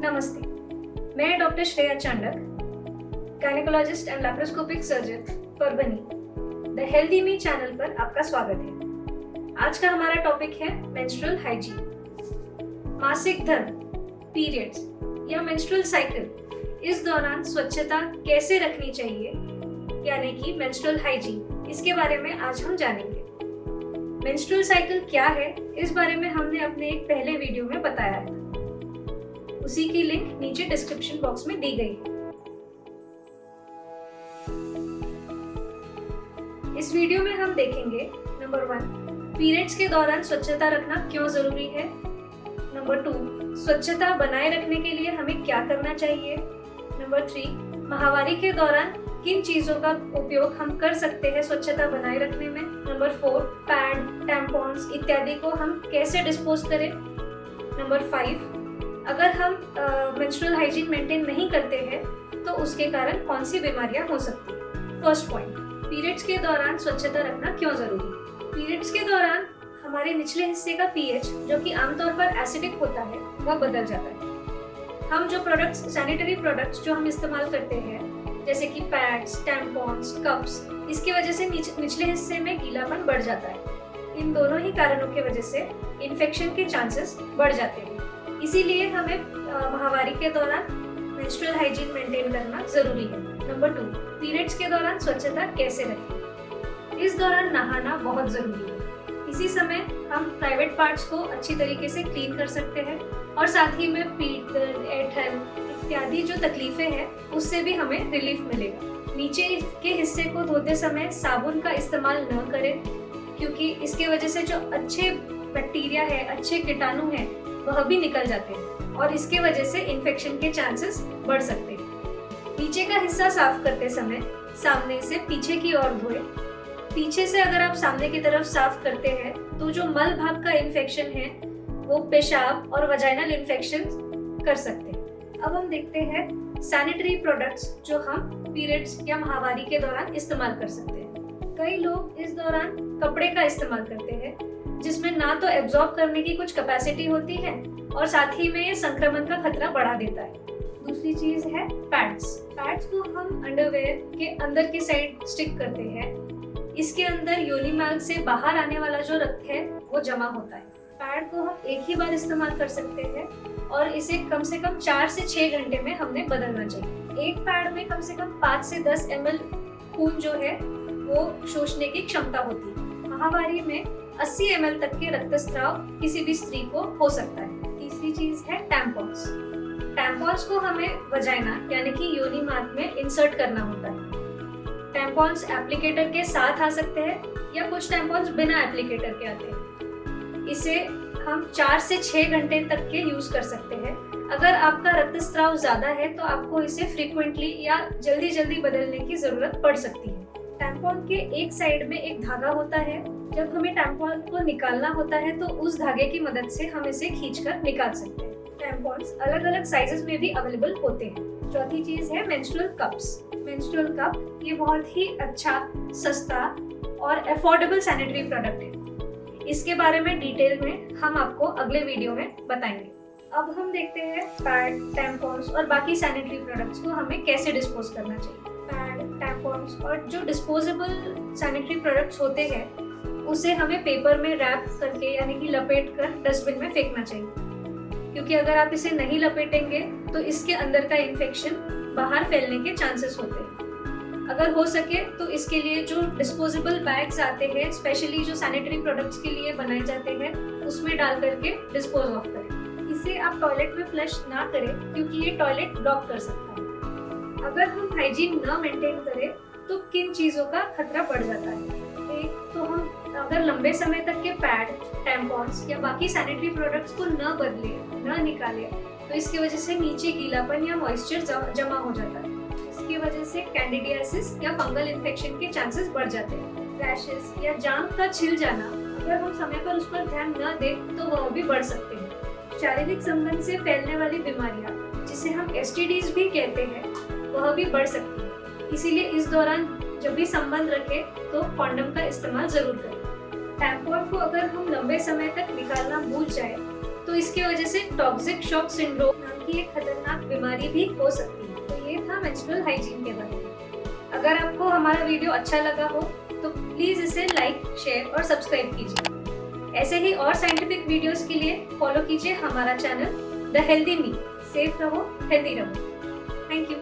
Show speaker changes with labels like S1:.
S1: नमस्ते, मैं doctor Shreya Chandak, gynaecologist and laparoscopic surgeon, Parbhani. The healthy me channel पर आपका स्वागत है। आज का हमारा टॉपिक है मेंस्ट्रुअल हाइजीन। मासिक धर्म, पीरियड्स या मेंस्ट्रुअल साइकिल, इस दौरान स्वच्छता कैसे रखनी चाहिए, यानी कि मेंस्ट्रुअल हाइजीन, इसके बारे में आज हम जानेंगे। मेंस्ट्रुअल साइकिल क्या है, इस बारे में हमने अपने एक पहले वीडियो में बताया है। उसी की लिंक नीचे डिस्क्रिप्शन बॉक्स में दी गई है। इस वीडियो में हम देखेंगे नंबर 1, पीरियड्स के दौरान स्वच्छता रखना क्यों जरूरी है। नंबर 2, स्वच्छता बनाए रखने के लिए हमें क्या करना चाहिए। नंबर 3, माहवारी के दौरान किन चीजों का उपयोग हम कर सकते हैं स्वच्छता बनाए रखने में। नंबर 4, पैड, टैम्पॉन्स इत्यादि को हम कैसे डिस्पोज करें। नंबर 5, अगर हम मेंस्ट्रुअल हाइजीन मेंटेन नहीं करते हैं तो उसके कारण कौन सी बीमारियां हो सकती हैं। फर्स्ट पॉइंट, पीरियड्स के दौरान स्वच्छता रखना क्यों जरूरी है। पीरियड्स के दौरान हमारे निचले हिस्से का पीएच, जो कि आमतौर पर एसिडिक होता है, वह बदल जाता है। हम जो प्रोडक्ट्स, सैनिटरी प्रोडक्ट्स जो हम इस्तेमाल करते हैं, जैसे कि पैड्स, टैम्पॉन्स, कप्स, इसकी वजह से निचले हिस्से में गीलापन बढ़ जाता है। इन दोनों ही कारणों की वजह से इन्फेक्शन के चांसेस बढ़ जाते हैं। इसीलिए हमें माहवारी के दौरान मेंस्ट्रुअल हाइजीन मेंटेन करना जरूरी है। नंबर 2, पीरियड्स के दौरान स्वच्छता कैसे रखें। इस दौरान नहाना बहुत जरूरी है। इसी समय हम प्राइवेट पार्ट्स को अच्छी तरीके से क्लीन कर सकते हैं और साथ ही में पीठ दर्द, ऐंठन इत्यादि जो तकलीफें हैं उससे भी हमें रिलीफ मिलेगा। नीचे के हिस्से को धोते समय साबुन का इस्तेमाल न करें, क्योंकि इसके वजह से जो अच्छे बैक्टीरिया है, अच्छे कीटाणु हैं, वह भी निकल जाते हैं और इसके वजह से इन्फेक्शन के चांसेस बढ़ सकते हैं। नीचे का हिस्सा साफ करते समय सामने से पीछे की ओर धोएं। पीछे से अगर आप सामने की तरफ साफ करते हैं तो जो मल भाग का इन्फेक्शन है वो पेशाब और वजाइनल इन्फेक्शन कर सकते हैं। अब हम देखते हैं सैनिटरी प्रोडक्ट्स जो हम पीरियड्स या माहवारी के दौरान इस्तेमाल कर सकते हैं। कई लोग इस दौरान कपड़े का इस्तेमाल करते हैं, जिसमें ना तो एब्जॉर्ब करने की कुछ कैपेसिटी होती है और साथ ही में ये संक्रमण का खतरा बढ़ा देता है। दूसरी चीज है पैड्स। पैड्स को हम अंडरवेयर के अंदर की साइड स्टिक करते हैं। इसके अंदर योनि मार्ग से बाहर आने वाला जो रक्त है वो जमा होता है। पैड को हम एक ही बार इस्तेमाल कर सकते हैं और इसे कम से कम 4 से 6 घंटे में हमने बदलना चाहिए। एक पैड में कम से कम 5 से 10 ml खून जो है वो शोषने की क्षमता होती है। माहवारी में 80 ml तक के रक्तस्राव किसी भी स्त्री को हो सकता है। तीसरी चीज है टैम्पॉन्स। टैम्पॉन्स को हमें वजाइना यानी कि योनि मार्ग में इंसर्ट करना होता है। टैम्पॉन्स एप्लीकेटर के साथ आ सकते हैं या कुछ टैम्पॉन्स बिना एप्लीकेटर के आते हैं। इसे हम 4 से 6 घंटे तक के यूज कर सकते हैं। अगर आपका रक्तस्राव ज्यादा है तो आपको इसे फ्रीक्वेंटली या जल्दी बदलने की जरूरत पड़ सकती है। टैम्पॉन के एक साइड में एक धागा होता है। जब हमें टैम्पॉन को निकालना होता है तो उस धागे की मदद से हम इसे खींचकर निकाल सकते हैं। टैम्पॉन्स अलग अलग साइजेस में भी अवेलेबल होते हैं। चौथी चीज है मेंस्ट्रुअल कप्स। मेंस्ट्रुअल कप ये बहुत ही अच्छा, सस्ता और अफोर्डेबल सैनिटरी प्रोडक्ट है। इसके बारे में डिटेल में हम आपको अगले वीडियो में बताएंगे। अब हम देखते हैं पैड, टैम्पॉन्स और बाकी सैनिटरी प्रोडक्ट्स को हमें कैसे डिस्पोज करना चाहिए। पैड, टैम्पॉन्स और जो डिस्पोजेबल सैनिटरी प्रोडक्ट्स होते हैं उसे हमें पेपर में रैप करके यानी कि लपेट कर डस्टबिन में फेंकना चाहिए, क्योंकि अगर आप इसे नहीं लपेटेंगे तो इसके अंदर का इन्फेक्शन बाहर फैलने के चांसेस होते हैं। अगर हो सके तो इसके लिए जो डिस्पोजेबल बैग्स आते हैं, स्पेशली जो सैनिटरी प्रोडक्ट्स के लिए बनाए जाते हैं, उसमें डाल करके डिस्पोज ऑफ करें। इसे आप टॉयलेट में फ्लश ना करें, क्योंकि ये टॉयलेट ब्लॉक कर सकता है। अगर हम हाइजीन न मेंटेन करें तो किन चीज़ों का खतरा बढ़ जाता है। एक तो हम अगर लंबे समय तक के पैड, टैम्पॉन्स या बाकी सैनिटरी प्रोडक्ट्स को न बदले, न निकाले, तो इसकी वजह से नीचे गीलापन या मॉइस्चर जमा हो जाता है। इसकी वजह से कैंडिडियासिस या फंगल इन्फेक्शन के चांसेस बढ़ जाते हैं। रैशेस या जाम का छिल जाना, अगर हम समय पर उस पर ध्यान न दें तो वह भी बढ़ सकते हैं। शारीरिक संबंध से फैलने वाली बीमारियां, जिसे हम STDs भी कहते हैं, वह भी बढ़ सकती है। इसीलिए इस दौरान जब भी संबंध रखें तो कॉन्डम का इस्तेमाल जरूर करें। टैम्पॉन को अगर हम लंबे समय तक निकालना भूल जाए तो इसकी वजह से टॉक्सिक शॉक सिंड्रोम नाम की एक खतरनाक बीमारी भी हो सकती है। तो ये था मेंस्ट्रुअल हाइजीन के बारे में। अगर आपको हमारा वीडियो अच्छा लगा हो तो प्लीज इसे लाइक, शेयर और सब्सक्राइब कीजिए। ऐसे ही और साइंटिफिक वीडियोस के लिए फॉलो कीजिए हमारा channel the healthy me. Safe रहो, हेल्दी रहो। Thank you.